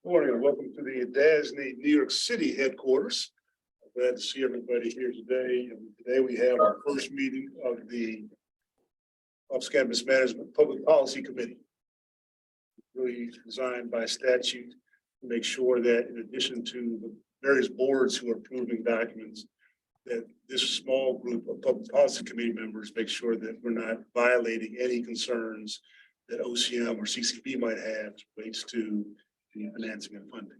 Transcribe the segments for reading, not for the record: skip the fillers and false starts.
Good morning and welcome to the DASNY New York City headquarters. I'm glad to see everybody here today. And today we have our first meeting of the Office of Campus Management Public Policy Committee. Really designed by statute to make sure that in addition to the various boards who are approving documents, that this small group of public policy committee members make sure that we're not violating any concerns that OCM or CCB might have relates to the financing and funding.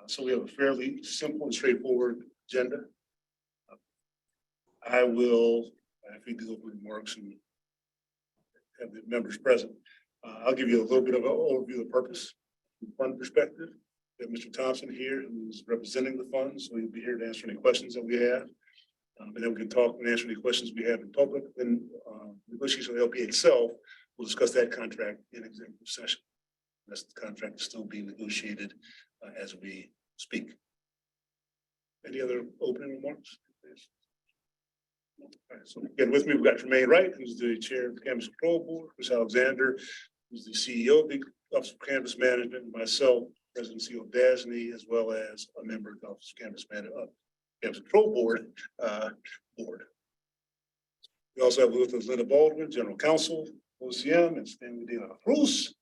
So we have a fairly simple and straightforward agenda. I will, after we do opening remarks and have the members present, I'll give you a little bit of an overview of the purpose from the fund perspective. We have Mr. Thompson here, who's representing the fund, so he'll be here to answer any questions that we have. And then we can talk and answer any questions we have in public. And negotiation of the LPA itself, we'll discuss that contract in executive session. That's the contract is still being negotiated as we speak. Any other opening remarks? All right, so again, with me, we've got Tremaine Wright, who's the chair of the Campus Control Board, Chris Alexander, who's the CEO of the Office of Campus Management, and myself, President and CEO of DASNY, as well as a member of the Office of Campus Management, Campus Control Board. We also have with us Linda Baldwin, General Counsel, OCM, and Stanley De La Cruz,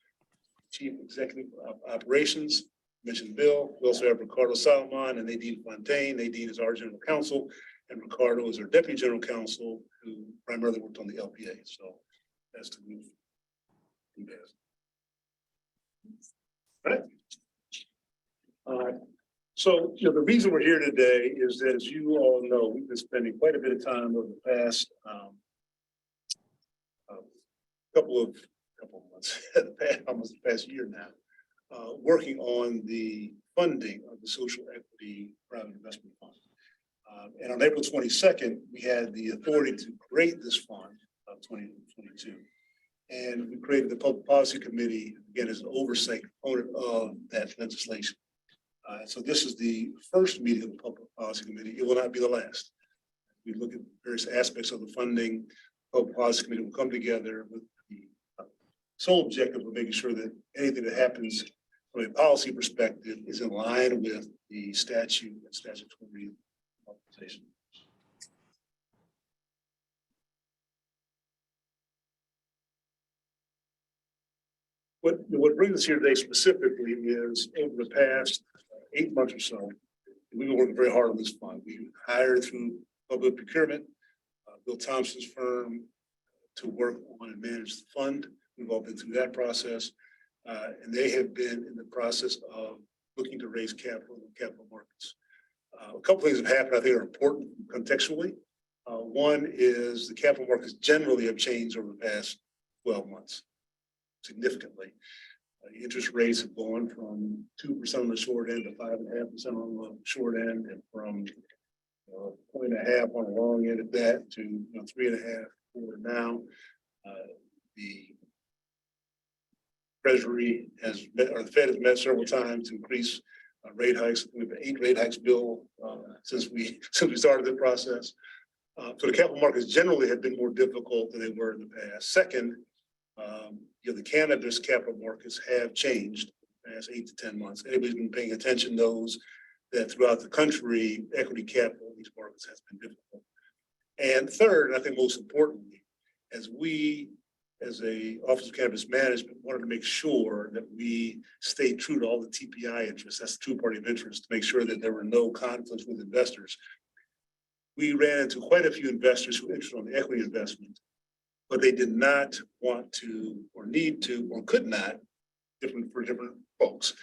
Chief Executive Operations. Mentioned Bill. We also have Ricardo Salomon and Nadine Fontaine. Nadine is our General Counsel, and Ricardo is our Deputy General Counsel, who primarily worked on the LPA. So that's the move. All right. So, the reason we're here today is that, as you all know, we've been spending quite a bit of time over the past couple of months, almost the past year now, working on the funding of the Social Equity Private Investment Fund. And on April 22nd, we had the authority to create this fund of 2022. And we created the Public Policy Committee, again, as an oversight component of that legislation. So this is the first meeting of the Public Policy Committee. It will not be the last. We look at various aspects of the funding. The Public Policy Committee will come together with the sole objective of making sure that anything that happens from a policy perspective is in line with the statute and statutory authorization. What brings us here today specifically is over the past 8 months or so, we've been working very hard on this fund. We hired through public procurement, Bill Thompson's firm, to work on and manage the fund. We've all been through that process, and they have been in the process of looking to raise capital in the capital markets. A couple things have happened I think are important contextually. One is the capital markets generally have changed over the past 12 months significantly. Interest rates have gone from 2% on the short end to 5.5% on the short end, and from 1.5 on the long end of that to 3.5 for now. The Treasury has met, or the Fed has met several times to increase rate hikes. We've had 8 rate hikes, Bill, since we started the process. So the capital markets generally have been more difficult than they were in the past. Second, the cannabis capital markets have changed in the past 8 to 10 months. Anybody's been paying attention knows that throughout the country, equity capital in these markets has been difficult. And third, and I think most importantly, as we, as a Office of Campus Management, wanted to make sure that we stay true to all the TPI interests, that's the true party of interest, to make sure that there were no conflicts with investors. We ran into quite a few investors who were interested on the equity investment, but they did not want to, or need to, or could not, for different folks,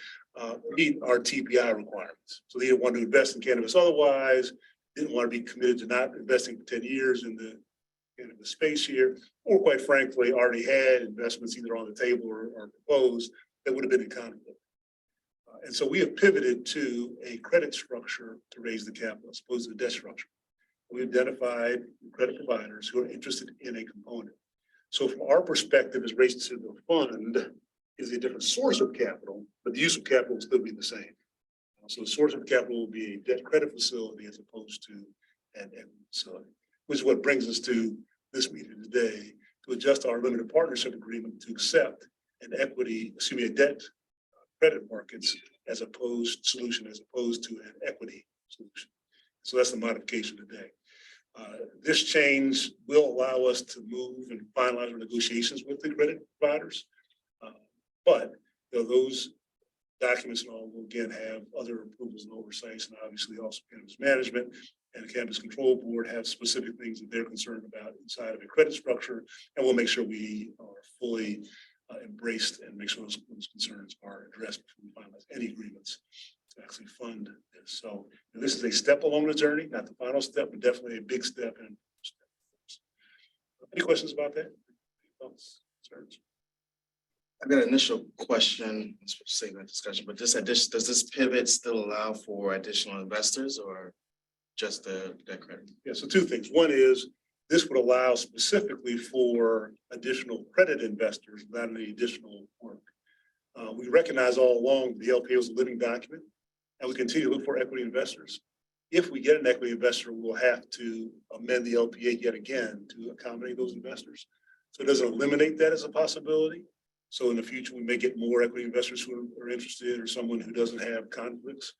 meet our TPI requirements. So they didn't want to invest in cannabis otherwise, didn't want to be committed to not investing for 10 years in the cannabis space here, or quite frankly, already had investments either on the table or proposed that would have been in conflict. And so we have pivoted to a credit structure to raise the capital as opposed to a debt structure. We identified credit providers who are interested in a component. So from our perspective, as raised to the fund is a different source of capital, but the use of capital will still be the same. So the source of capital will be a debt credit facility as opposed to an equity facility, which is what brings us to this meeting today, to adjust our limited partnership agreement to accept an equity, a debt credit markets as opposed to an equity solution. So that's the modification today. This change will allow us to move and finalize our negotiations with the credit providers. But those documents and all will again have other approvals and oversights, and obviously also cannabis management and the Cannabis Control Board have specific things that they're concerned about inside of a credit structure, and we'll make sure we are fully embraced and make sure those concerns are addressed before we finalize any agreements to actually fund this. So this is a step along the journey, not the final step, but definitely a big step. And any questions about that? Thoughts, concerns? I've got an initial question, I'm supposed to say that discussion, but does this pivot still allow for additional investors or just the credit? Yeah, so two things. One is this would allow specifically for additional credit investors without any additional work. We recognize all along the LPA was a living document, and we continue to look for equity investors. If we get an equity investor, we'll have to amend the LPA yet again to accommodate those investors. So it doesn't eliminate that as a possibility. So in the future, we may get more equity investors who are interested or someone who doesn't have conflicts.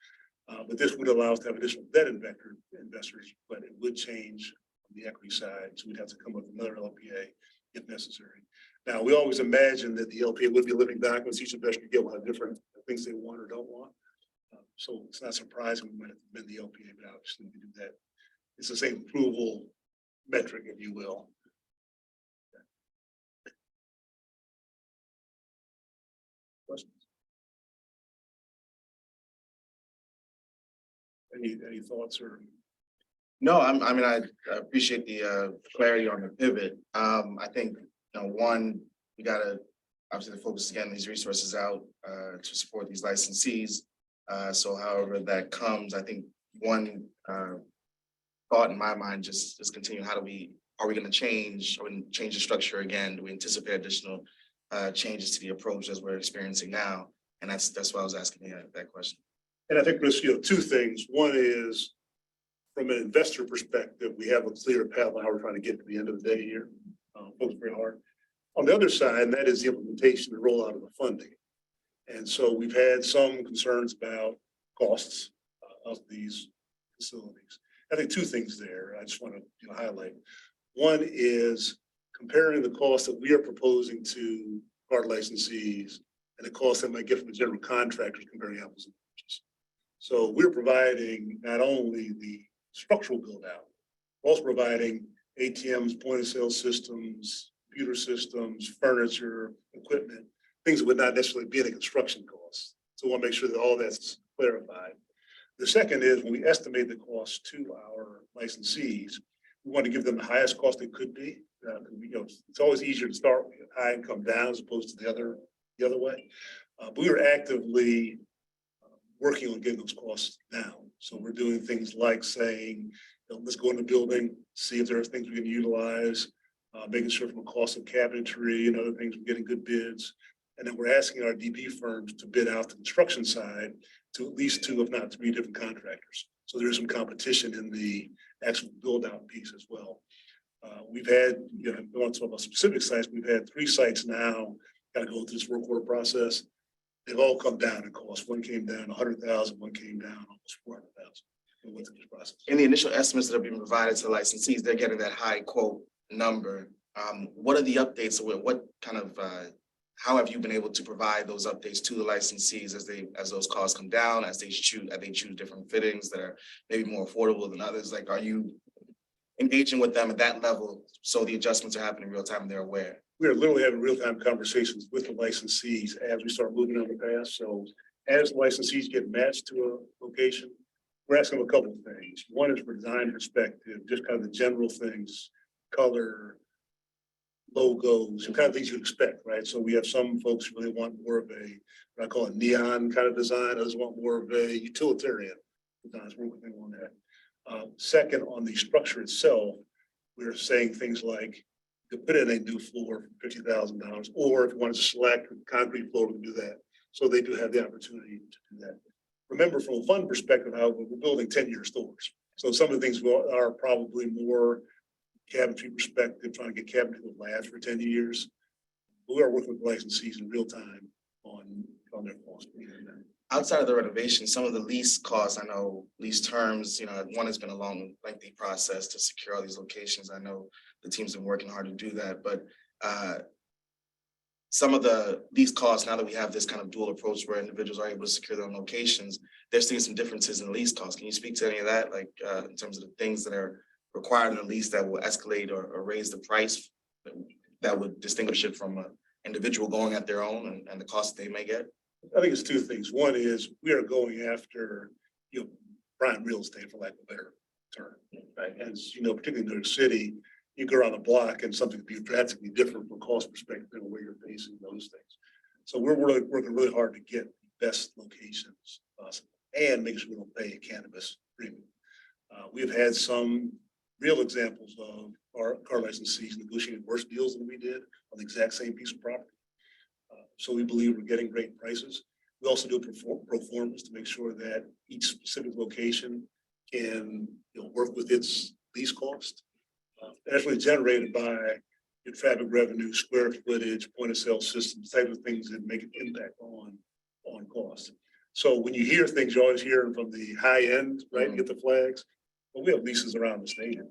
But this would allow us to have additional debt investors, but it would change the equity side. So we'd have to come up with another LPA if necessary. Now, we always imagine that the LPA would be a living document. Each investor could get one of different things they want or don't want. So it's not surprising we might have to amend the LPA, but obviously we do that. It's the same approval metric, if you will. Questions? Any thoughts or? No, I appreciate the clarity on the pivot. I think one, we gotta obviously focus again these resources out to support these licensees. So however that comes, I think one thought in my mind just is continue. Are we going to change the structure again? Do we anticipate additional changes to the approach as we're experiencing now? And that's why I was asking that question. And I think there's two things. One is from an investor perspective, we have a clear path on how we're trying to get to the end of the day here. Focus very hard. On the other side, that is the implementation and rollout of the funding. And so we've had some concerns about costs of these facilities. I think two things there I just want to highlight. One is comparing the cost that we are proposing to card licensees and the cost that might get from the general contractors, comparing apples and oranges. So we're providing not only the structural build out, we're also providing ATMs, point of sale systems, computer systems, furniture, equipment, things that would not necessarily be in a construction cost. So we want to make sure that all that's clarified. The second is when we estimate the cost to our licensees, we want to give them the highest cost it could be. It's always easier to start with high and come down as opposed to the other way. But we are actively working on getting those costs down. So we're doing things like saying, let's go in the building, see if there are things we can utilize, making sure from a cost of cabinetry and other things, we're getting good bids. And then we're asking our DB firms to bid out the construction side to at least 2, if not 3 different contractors. So there's some competition in the actual build out piece as well. We've had, I don't want to talk about specific sites, we've had 3 sites now, got to go through this work order process. They've all come down in cost. One came down 100,000, one came down almost 400,000. And went through this process. In the initial estimates that are being provided to licensees, they're getting that high quote number. What are the updates? What kind of how have you been able to provide those updates to the licensees as those costs come down, as they choose different fittings that are maybe more affordable than others? Like, are you engaging with them at that level so the adjustments are happening in real time and they're aware? We are literally having real-time conversations with the licensees as we start moving on the path. So as licensees get matched to a location, we're asking them a couple of things. One is for design perspective, just kind of the general things, color, logos, kind of things you'd expect, right? So we have some folks who really want more of what I call a neon kind of design. Others want more of a utilitarian design. We're working on that. Second, on the structure itself, we're saying things like, to put in a new floor for $50,000, or if you want to select a concrete floor, we can do that. So they do have the opportunity to do that. Remember, from a fund perspective, however, we're building 10-year stores. So some of the things are probably more cabinetry perspective, trying to get cabinetry that last for 10 years. But we are working with licensees in real time on their costs. outside of the renovation, some of the lease costs, I know lease terms, one has been a long, lengthy process to secure all these locations. I know the team's been working hard to do that, but some of these costs, now that we have this kind of dual approach where individuals are able to secure their own locations, they're seeing some differences in lease costs. Can you speak to any of that, like in terms of the things that are required in the lease that will escalate or raise the price that would distinguish it from an individual going at their own and the cost they may get? I think it's two things. One is we are going after, prime real estate, for lack of a better term, right? As particularly in New York City, you go around the block and something could be drastically different from a cost perspective and where you're facing those things. So we're really working really hard to get the best locations possible and make sure we don't pay a cannabis premium. We've had some real examples of our car licensees negotiating worse deals than we did on the exact same piece of property. So we believe we're getting great prices. We also do pro formas to make sure that each specific location can work with its lease cost. That's really generated by your traffic revenue, square footage, point of sale systems, type of things that make an impact on cost. So when you hear things, you're always hearing from the high end, right? You get the flags. But we have leases around the state at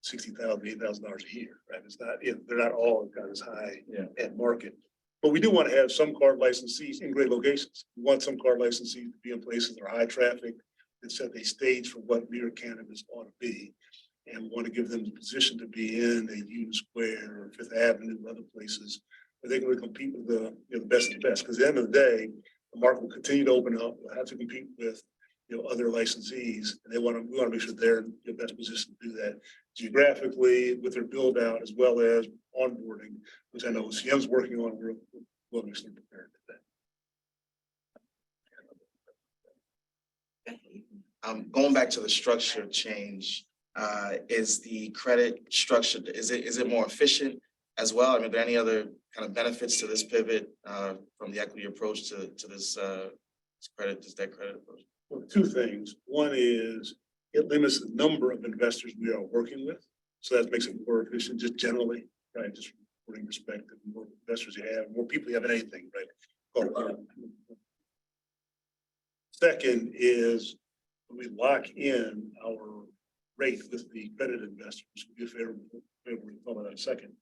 $60,000, $8,000 a year, right? It's not, they're not all kind of as high at market. But we do want to have some card licensees in great locations. We want some card licensees to be in places that are high traffic that set a stage for what New York cannabis ought to be. And we want to give them the position to be in a Union Square or Fifth Avenue and other places where they can really compete with the best of the best. Because at the end of the day, the market will continue to open up. We'll have to compete with other licensees, and we want to make sure they're in the best position to do that geographically with their build out as well as onboarding, which I know CM's working on. We're well prepared for that. Going back to the structure change, is the credit structure, is it more efficient as well? I mean, are there any other kind of benefits to this pivot from the equity approach to this debt credit approach? Well, two things. One is it limits the number of investors we are working with. So that makes it more efficient just generally, right? Just from putting perspective, the more investors you have, more people you have in anything, right? Second is when we lock in our rate with the credit investors, if we'll talk about that in a second,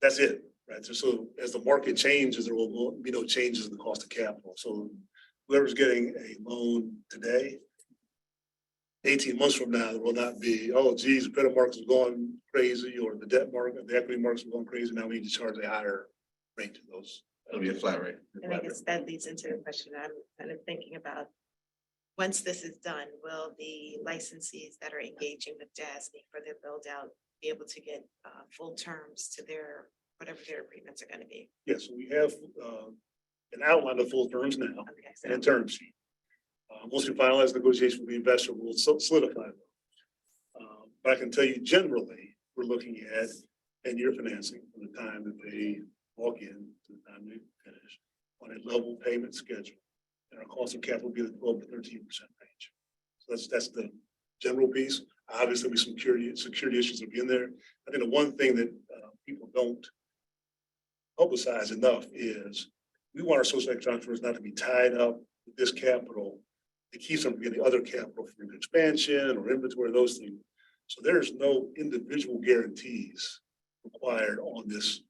that's it, right? So as the market changes, there will be no changes in the cost of capital. So whoever's getting a loan today, 18 months from now, there will not be, oh, geez, the credit markets are going crazy or the debt market, the equity markets are going crazy. Now we need to charge a higher rate to those. It'll be a flat rate. And I guess that leads into the question I'm kind of thinking about. Once this is done, will the licensees that are engaging with DASNY for their build out be able to get full terms to whatever their agreements are going to be? Yes, we have an outline of full terms now Okay, and term sheet. Once we finalize negotiation with the investor, we'll solidify them. But I can tell you generally, we're looking at 10-year financing from the time that they walk in to the time they finish on a level payment schedule. And our cost of capital will be the 12 to 13% range. So that's the general piece. Obviously, there'll be some security issues will be in there. I think the one thing that people don't publicize enough is we want our social entrepreneurs not to be tied up with this capital. It keeps them from getting other capital for expansion or inventory, those things. So there's no individual guarantees required on this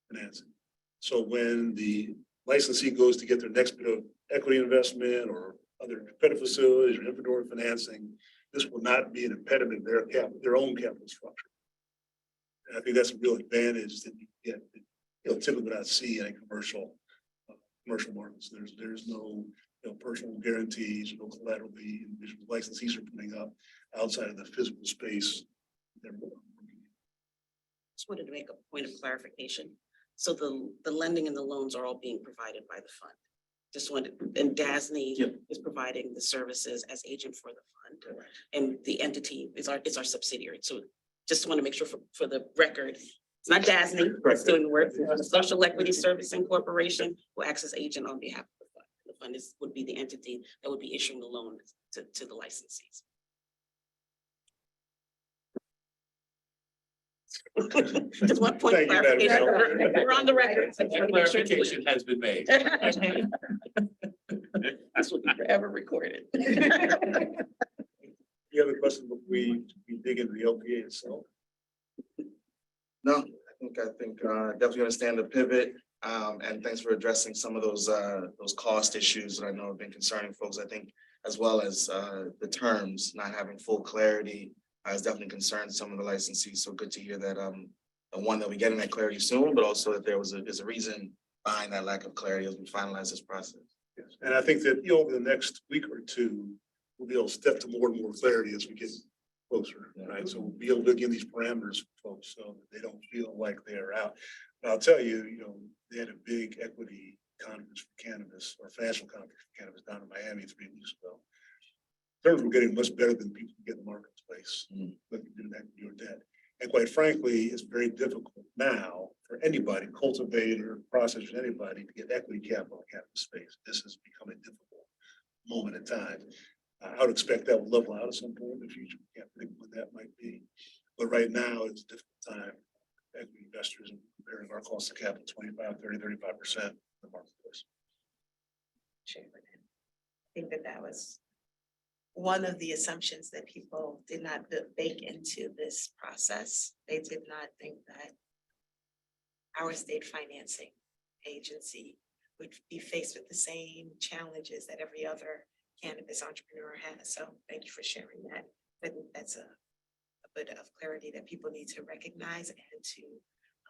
financing. So when the licensee goes to get their next bit of equity investment or other credit facilities or inventory financing, this will not be an impediment to their own capital structure. And I think that's a real advantage that you get, typically not see in a commercial markets. There's no personal guarantees, no collateral the individual licensees are putting up outside of the physical space. Just wanted to make a point of clarification. So the lending and the loans are all being provided by the fund. Just wanted, and DASNY is providing the services as agent for the fund, and the entity is our subsidiary. So just want to make sure for the record, it's not DASNY, it's doing the work. The Social Equity Servicing Corporation who acts as agent on behalf of the fund. The fund would be the entity that would be issuing the loan to the licensees. Just one point of clarification. We're on the record. Clarification has been made. This will be forever recorded. You have a question before we dig into the LPA itself? No, I think definitely understand the pivot. And thanks for addressing some of those cost issues that I know have been concerning folks. I think as well as the terms, not having full clarity has definitely concerned some of the licensees. So good to hear that one, that we getting that clarity soon, but also that there's a reason behind that lack of clarity as we finalize this process. Yes. And I think that over the next week or two, we'll be able to step to more and more clarity as we get closer, right? So we'll be able to give these parameters for folks so that they don't feel like they're out. And I'll tell you, they had a big equity conference for cannabis or financial conference for cannabis down in Miami 3 weeks ago. Terms were getting much better than people can get in the marketplace. Looking to do that your debt. And quite frankly, it's very difficult now for anybody, cultivator, processor, anybody to get equity capital in cannabis space. This has become a difficult moment in time. I would expect that will level out at some point in the future. We can't predict when that might be. But right now, it's a difficult time. Equity investors and comparing our cost of capital 25, 30, 35% in the marketplace. I think that was one of the assumptions that people did not bake into this process. They did not think that our state financing agency would be faced with the same challenges that every other cannabis entrepreneur has. So thank you for sharing that. I think that's a bit of clarity that people need to recognize and to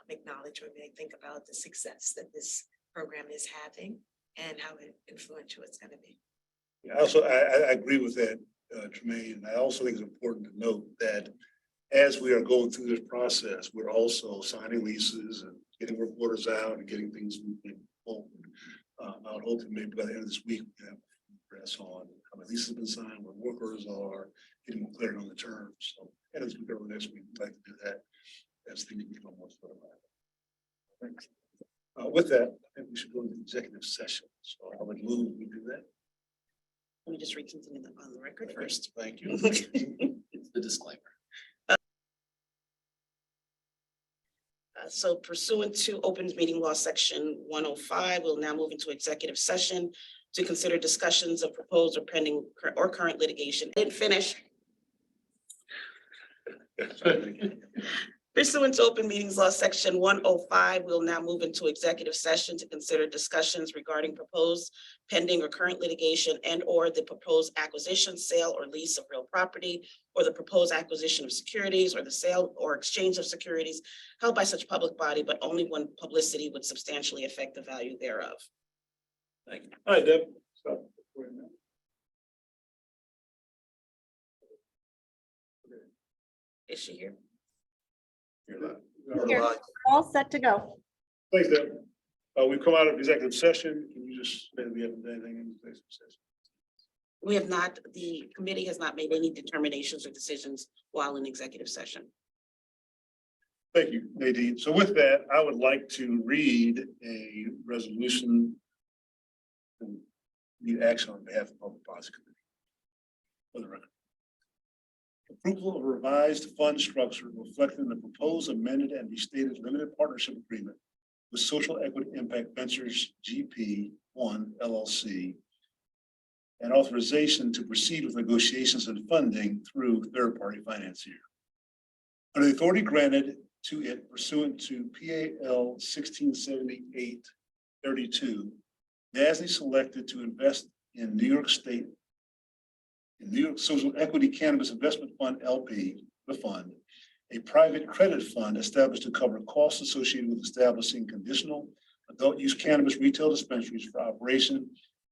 acknowledge when they think about the success that this program is having and how influential it's going to be. Yeah, I agree with that, Tremaine. I also think it's important to note that as we are going through this process, we're also signing leases and getting work orders out and getting things moving forward. I would hope that maybe by the end of this week, we have progress on how many leases have been signed, what work orders are, getting more clarity on the terms. So, and as we go next week, we'd like to do that as things become more solidified. Thanks. With that, I think we should go into executive session. So I would move we do that. Let me just read something on the record first. Thank you. It's the disclaimer. So pursuant to Open Meeting Law, Section 105, we'll now move into executive session to consider discussions of proposed or pending or current litigation. I didn't finish. Pursuant to Open Meetings Law, Section 105, we'll now move into executive session to consider discussions regarding proposed, pending, or current litigation and/or the proposed acquisition, sale, or lease of real property, or the proposed acquisition of securities, or the sale or exchange of securities held by such public body, but only when publicity would substantially affect the value thereof. Thank you. All right, Deb. Stop. Is she here? Here. All set to go. Thanks, Deb. We've come out of executive session. Can you just say we haven't done anything in executive session? We have not, the committee has not made any determinations or decisions while in executive session. Thank you, Nadine. So with that, I would like to read a resolution and need action on behalf of the Public Policy Committee. For the record. Approval of a revised fund structure reflected in the proposed amended and restated limited partnership agreement with Social Equity Impact Ventures GP1 LLC and authorization to proceed with negotiations and funding through third-party financier. Under the authority granted to it pursuant to PAL 1678-32, DASNY selected to invest in New York Social Equity Cannabis Investment Fund LP, the fund, a private credit fund established to cover costs associated with establishing conditional adult use cannabis retail dispensaries for operation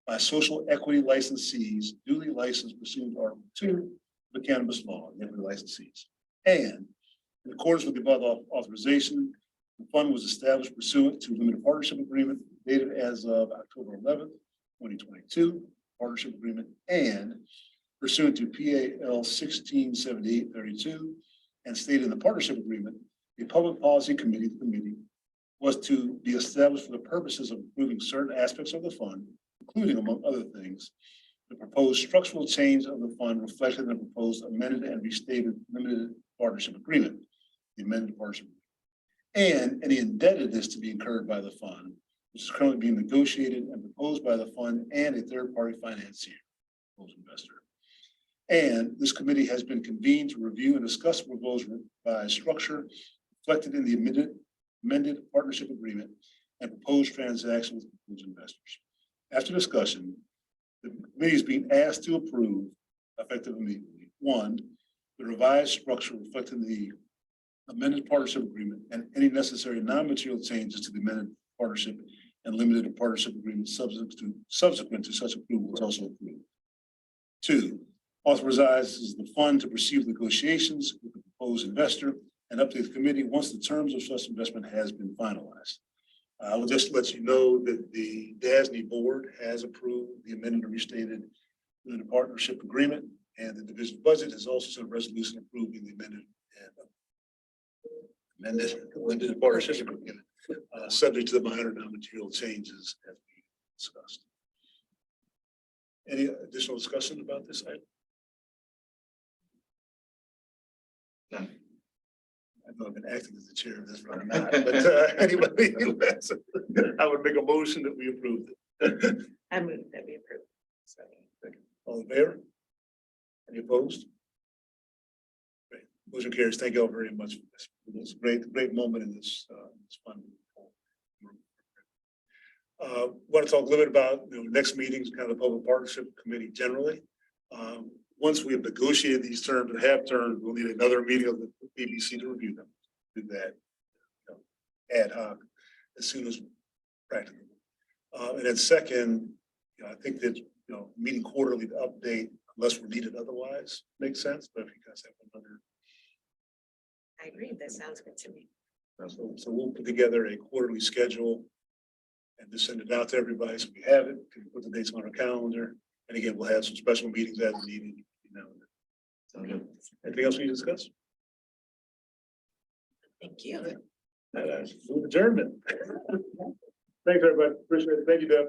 by social equity licensees duly licensed pursuant to Article 2 of the cannabis law, the equity licensees. And in accordance with the above authorization, the fund was established pursuant to a limited partnership agreement dated as of October 11th, 2022, partnership agreement, and pursuant to PAL 1678-32 and stated in the partnership agreement, the Public Policy Committee, the committee, was to be established for the purposes of improving certain aspects of the fund, including, among other things, the proposed structural change of the fund reflected in the proposed amended and restated limited partnership agreement, the amended partnership, and any indebtedness to be incurred by the fund, which is currently being negotiated and proposed by the fund and a third-party financier, proposed investor. And this committee has been convened to review and discuss the proposed revised structure reflected in the amended partnership agreement and proposed transaction with proposed investors. After discussion, the committee is being asked to approve, effective immediately, one, the revised structure reflecting the amended partnership agreement and any necessary non-material changes to the amended partnership and limited partnership agreement subsequent to such approval is also approved. Two, authorizes the fund to pursue negotiations with the proposed investor and update the committee once the terms of such investment has been finalized. I will just let you know that the DASNY board has approved the amended and restated limited partnership agreement, and the division budget has also sent a resolution approving the amended partnership agreement, subject to the minor non-material changes as we discussed. Any additional discussion about this item? None. I know I've been acting as the chair of this, but I'm not. But anybody who has, I would make a motion that we approve it. I move that we approve. So, All in favor? Any opposed? Great. Motion carries. Thank you all very much for this. It was a great moment in this, this fun. Want to talk a little bit about next meetings, kind of the public partnership committee generally. Once we have negotiated these terms and have terms, we'll need another meeting of the BBC to review them. Do that ad hoc as soon as practical. And then second, I think that meeting quarterly to update unless we're needed otherwise makes sense. But if you guys have another, I agree. That sounds good to me. so we'll put together a quarterly schedule and just send it out to everybody so we have it. Can put the dates on our calendar. And again, we'll have some special meetings as needed. Sounds good. Anything else we need to discuss? Thank you. Move adjournment. Thanks, everybody. Appreciate it. Thank you, Deb.